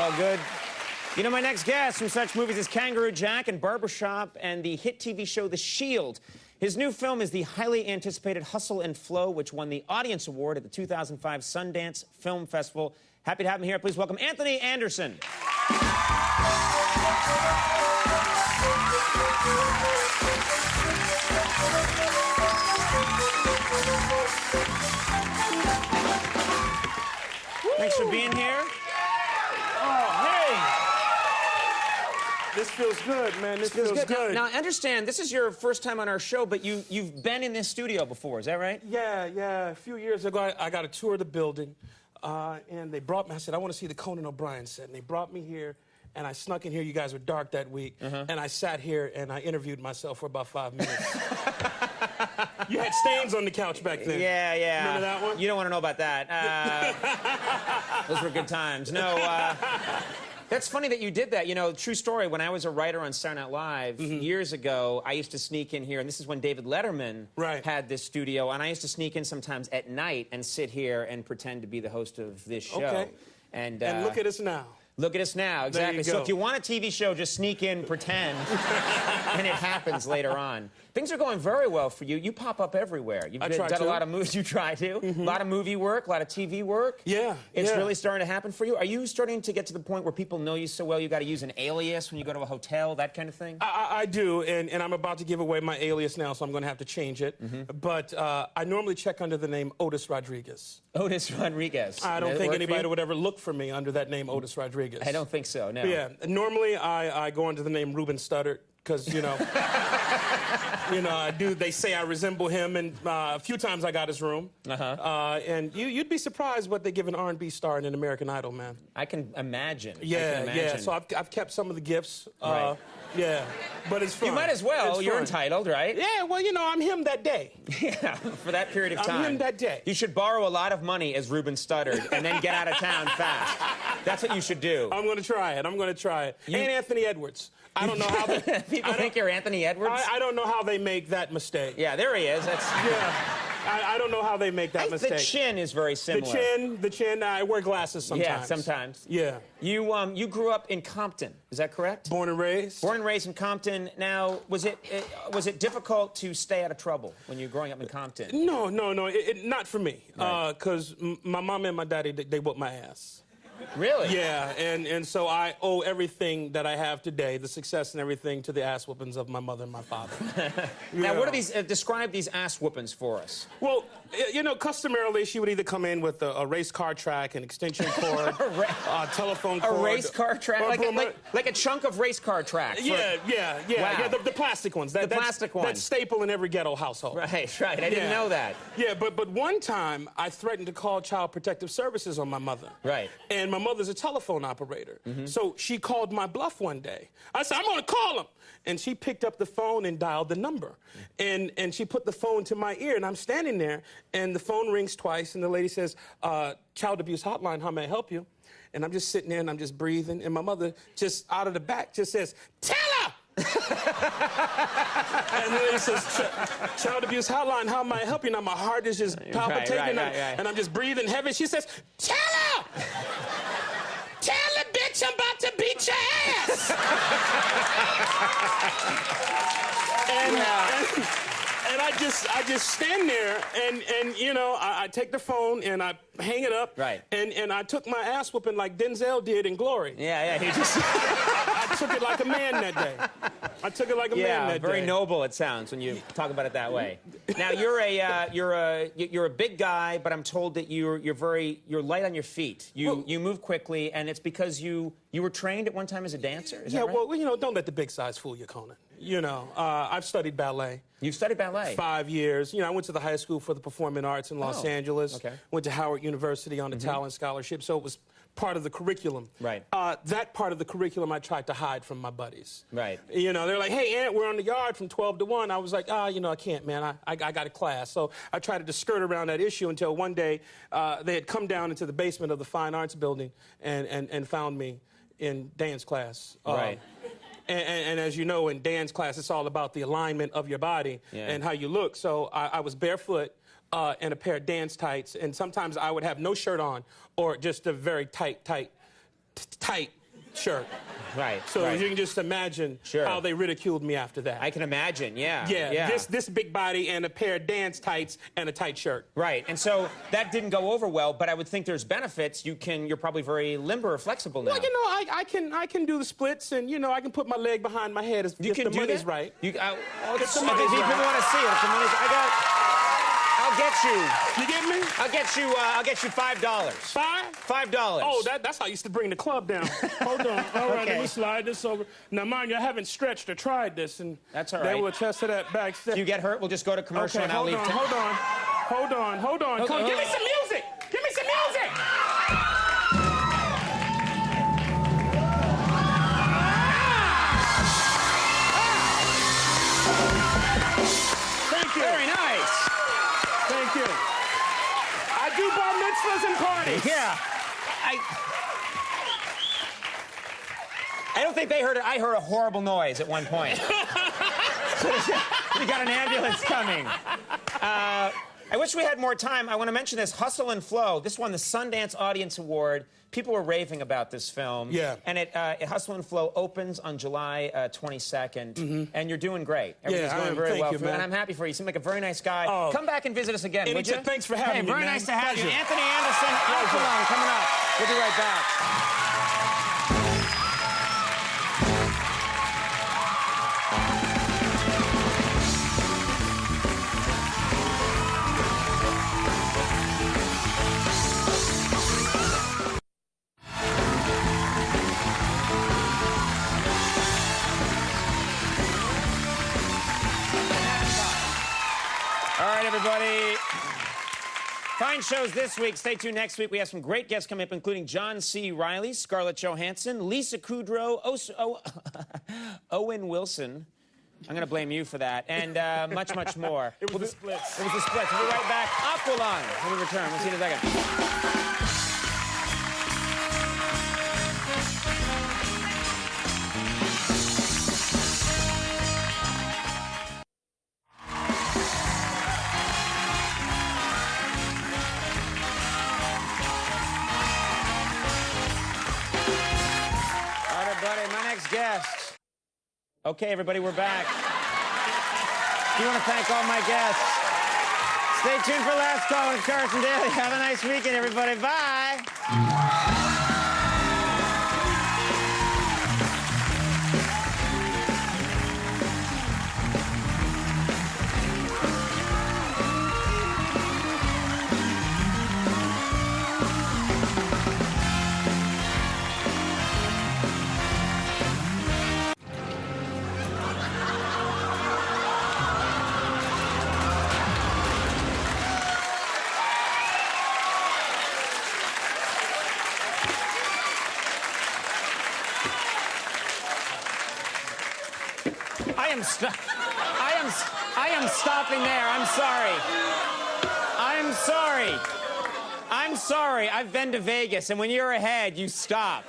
all good. You know, my next guest from such movies as Kangaroo Jack and Barbershop and the hit TV show The Shield. His new film is the highly anticipated Hustle and Flow, which won the Audience Award at the 2005 Sundance Film Festival. Happy to have him here. Please welcome Anthony Anderson. Thanks for being here. Oh, hey! This feels good, man. This feels good. Now, I understand this is your first time on our show, but you've been in this studio before, is that right? Yeah. A few years ago, I got a tour of the building, and they brought me. I said, I want to see the Conan O'Brien set, and they brought me here, and I snuck in here. You guys were dark that week, and I sat here and I interviewed myself for about 5 minutes. You had stains on the couch back then. Yeah. Remember that one? You don't want to know about that. Those were good times. No, that's funny that you did that. You know, true story, when I was a writer on Saturday Night Live years ago, I used to sneak in here, and this is when David Letterman had this studio, and I used to sneak in sometimes at night and sit here and pretend to be the host of this show. Okay. And look at us now. Look at us now, exactly. So if you want a TV show, just sneak in, pretend, and it happens later on. Things are going very well for you. You pop up everywhere. You've done a lot of movies. You try to. A lot of movie work, a lot of TV work. Yeah. It's really starting to happen for you. Are you starting to get to the point where people know you so well you got to use an alias when you go to a hotel, that kind of thing? I do, and I'm about to give away my alias now, so I'm going to have to change it. But I normally check under the name Otis Rodriguez. Otis Rodriguez. I don't think anybody would ever look for me under that name, Otis Rodriguez. I don't think so, no. But yeah, normally I go under the name Ruben Studdard, because, you know, they say I resemble him, and a few times I got his room. And you'd be surprised what they give an R&B star in an American Idol, man. I can imagine. Yeah. So I've kept some of the gifts. Yeah, but it's fun. You might as well. You're entitled, right? Yeah, well, you know, I'm him that day. Yeah, for that period of time. I'm him that day. You should borrow a lot of money as Ruben Studdard and then get out of town fast. That's what you should do. I'm going to try it. And Anthony Edwards. I don't know how they... People think you're Anthony Edwards? I don't know how they make that mistake. Yeah, there he is. Yeah. I don't know how they make that mistake. The chin is very similar. The chin. I wear glasses sometimes. Yeah, sometimes. Yeah. You grew up in Compton, is that correct? Born and raised. Born and raised in Compton. Now, was it difficult to stay out of trouble when you were growing up in Compton? No. Not for me. Because my mom and my daddy, they whooped my ass. Really? Yeah, and so I owe everything that I have today, the success and everything, to the ass whoopings of my mother and my father. Now, what are these? Describe these ass whoopings for us. Well, you know, customarily she would either come in with a race car track, an extension cord, a telephone cord. A race car track, like a chunk of race car track. Yeah. Wow. Yeah, the plastic ones. The plastic ones. That's staple in every ghetto household. Right. I didn't know that. Yeah, but one time I threatened to call Child Protective Services on my mother. Right. And my mother's a telephone operator. So she called my bluff one day. I said, I'm going to call him. And she picked up the phone and dialed the number. And she put the phone to my ear, and I'm standing there, and the phone rings twice, and the lady says, Child Abuse Hotline, how may I help you? And I'm just sitting there, and I'm just breathing, and my mother just out of the back just says, tell her! And the lady says, Child Abuse Hotline, how may I help you? Now my heart is just palpitating, and I'm just breathing heavy. She says, tell her! Tell the bitch I'm about to beat your ass! And I just stand there, and you know, I take the phone and I hang it up. Right. And I took my ass whooping like Denzel did in Glory. Yeah. He just... I took it like a man that day. I took it like a man that day. Yeah, very noble it sounds when you talk about it that way. Now you're a big guy, but I'm told that you're light on your feet. You move quickly, and it's because you were trained at one time as a dancer. Is that right? Well, you know, don't let the big size fool you, Conan. You know, I've studied ballet. You've studied ballet? 5 years. You know, I went to the High School for the Performing Arts in Los Angeles. Okay. Went to Howard University on a talent scholarship, so it was part of the curriculum. Right. That part of the curriculum I tried to hide from my buddies. Right. You know, they're like, hey, Aunt, we're on the yard from 12 to 1. I was like, you know, I can't, man. I got a class. So I tried to skirt around that issue until one day they had come down into the basement of the Fine Arts building and found me in dance class. Right. And as you know, in dance class, it's all about the alignment of your body and how you look. So I was barefoot and a pair of dance tights, and sometimes I would have no shirt on or just a very tight tight shirt. Right. So right. you can just imagine how they ridiculed me after that. I can imagine, yeah. Yeah. This big body and a pair of dance tights and a tight shirt. Right, and so that didn't go over well, but I would think there's benefits. You're probably very limber or flexible now. Well, you know, I can do the splits, and you know, I can put my leg behind my head if the money's right. You, if the money's money's people right. want to see it. If the money's, I'll get you. You get me? I'll get you $5. $5? Oh, that's how I used to bring the club down. Hold on. All right, Okay. let me slide this over. Now, mind you, I haven't stretched or tried this, and that's all right. They will attest to that backstage. If you get hurt, we'll just go to commercial and I'll leave. Hold on. Come, give me some music. Give me some music. Thank you. Very nice. Thank you. I do bar mitzvahs and parties. Yeah. I don't think they heard it. I heard a horrible noise at one point. We got an ambulance coming. I wish we had more time. I want to mention this, Hustle and Flow. This won the Sundance Audience Award. People were raving about this film. Yeah. And Hustle and Flow opens on July 22nd. And you're doing great. Everything's going very well for you. And I'm happy for you. You seem like a very nice guy. Come back and visit us again, would you? Thanks for having me, very man. nice to have you. Pleasure. Anthony Anderson, Alcalon, coming up. We'll be right back. All right, everybody. Fine shows this week. Stay tuned next week. We have some great guests coming up, including John C. Reilly, Scarlett Johansson, Lisa Kudrow, Owen Wilson. I'm going to blame you for that. And much, much more. It was the splits. It was the splits. We'll be right back. Aqualung when we return. We'll see you in a second. Guest. Okay, everybody, we're back. I want to thank all my guests. Stay tuned for Last Call with Carson Daly. Have a nice weekend, everybody. Bye. I am stopping there. I'm sorry. I'm sorry. I'm sorry. I've been to Vegas, and when you're ahead, you stop.